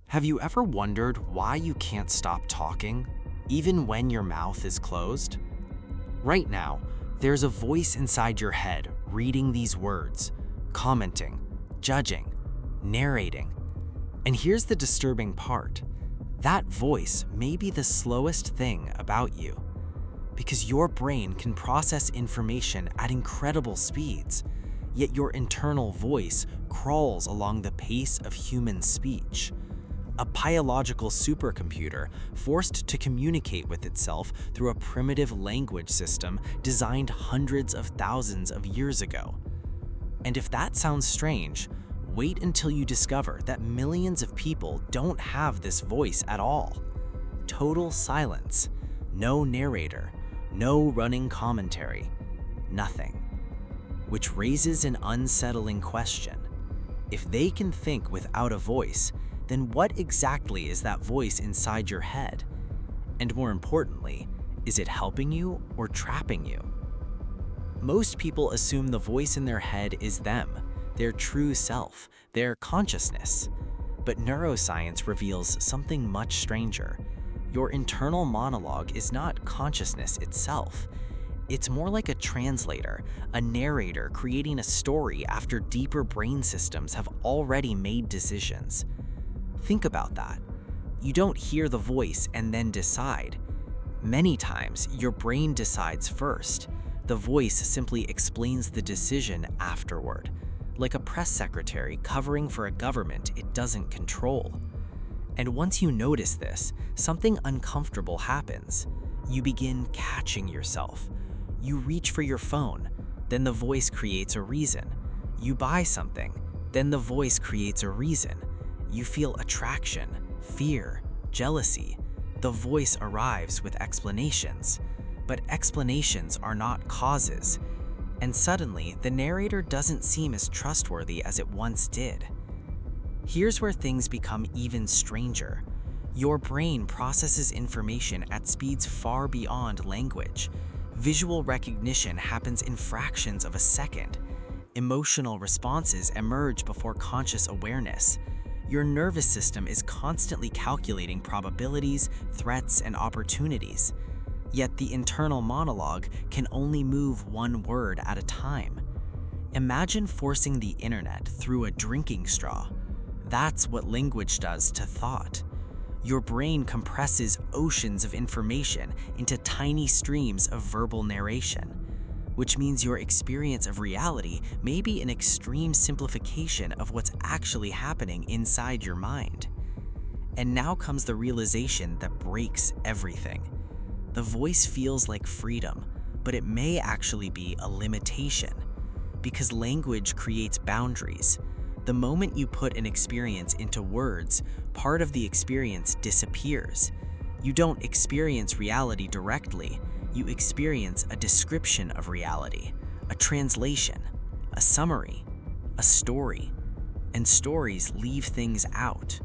Have you ever wondered why you can't stop talking, even when your mouth is closed? Right now, there's a voice inside your head reading these words, commenting, judging, narrating. And here's the disturbing part. That voice may be the slowest thing about you, because your brain can process information at incredible speeds, yet your internal voice crawls along the pace of human speech. A biological supercomputer forced to communicate with itself through a primitive language system designed hundreds of thousands of years ago. And if that sounds strange, wait until you discover that millions of people don't have this voice at all. Total silence, no narrator, no running commentary, nothing. Which raises an unsettling question. If they can think without a voice, then what exactly is that voice inside your head? And more importantly, is it helping you or trapping you? Most people assume the voice in their head is them, their true self, their consciousness. But neuroscience reveals something much stranger. Your internal monologue is not consciousness itself. It's more like a translator, a narrator creating a story after deeper brain systems have already made decisions. Think about that. You don't hear the voice and then decide. Many times, your brain decides first. The voice simply explains the decision afterward, like a press secretary covering for a government it doesn't control. And once you notice this, something uncomfortable happens. You begin catching yourself. You reach for your phone, then the voice creates a reason. You buy something, then the voice creates a reason. You feel attraction, fear, jealousy. The voice arrives with explanations, but explanations are not causes. And suddenly, the narrator doesn't seem as trustworthy as it once did. Here's where things become even stranger. Your brain processes information at speeds far beyond language. Visual recognition happens in fractions of a second. Emotional responses emerge before conscious awareness. Your nervous system is constantly calculating probabilities, threats, and opportunities. Yet the internal monologue can only move one word at a time. Imagine forcing the internet through a drinking straw. That's what language does to thought. Your brain compresses oceans of information into tiny streams of verbal narration, which means your experience of reality may be an extreme simplification of what's actually happening inside your mind. And now comes the realization that breaks everything. The voice feels like freedom, but it may actually be a limitation, because language creates boundaries. The moment you put an experience into words, part of the experience disappears. You don't experience reality directly. You experience a description of reality, a translation, a summary, a story, and stories leave things out.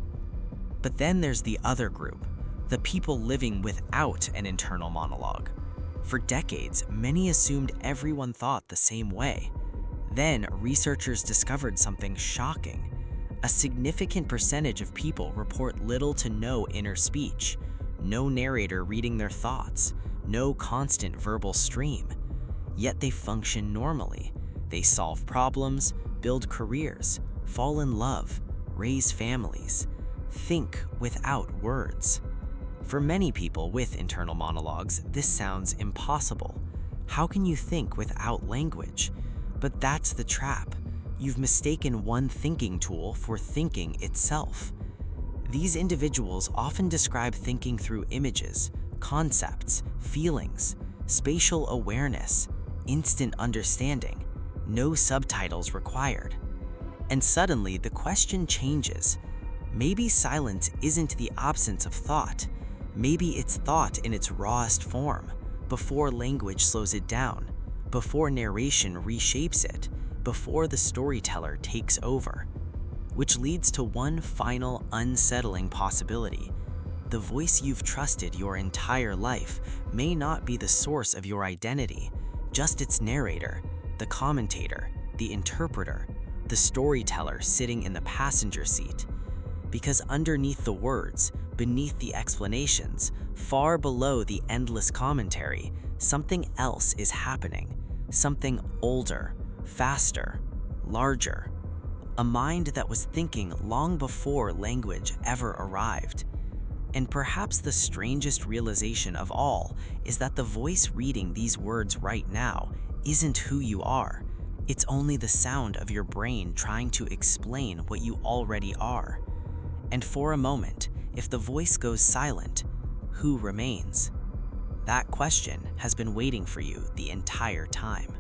But then there's the other group, the people living without an internal monologue. For decades, many assumed everyone thought the same way. Then, researchers discovered something shocking. A significant percentage of people report little to no inner speech, no narrator reading their thoughts, no constant verbal stream. Yet they function normally. They solve problems, build careers, fall in love, raise families, think without words. For many people with internal monologues, this sounds impossible. How can you think without language? But that's the trap. You've mistaken one thinking tool for thinking itself. These individuals often describe thinking through images, concepts, feelings, spatial awareness, instant understanding, no subtitles required. And suddenly the question changes. Maybe silence isn't the absence of thought. Maybe it's thought in its rawest form, before language slows it down, before narration reshapes it, before the storyteller takes over. Which leads to one final unsettling possibility. The voice you've trusted your entire life may not be the source of your identity, just its narrator, the commentator, the interpreter, the storyteller sitting in the passenger seat. Because underneath the words, beneath the explanations, far below the endless commentary, something else is happening. Something older, faster, larger. A mind that was thinking long before language ever arrived. And perhaps the strangest realization of all is that the voice reading these words right now isn't who you are. It's only the sound of your brain trying to explain what you already are. And for a moment, if the voice goes silent, who remains? That question has been waiting for you the entire time.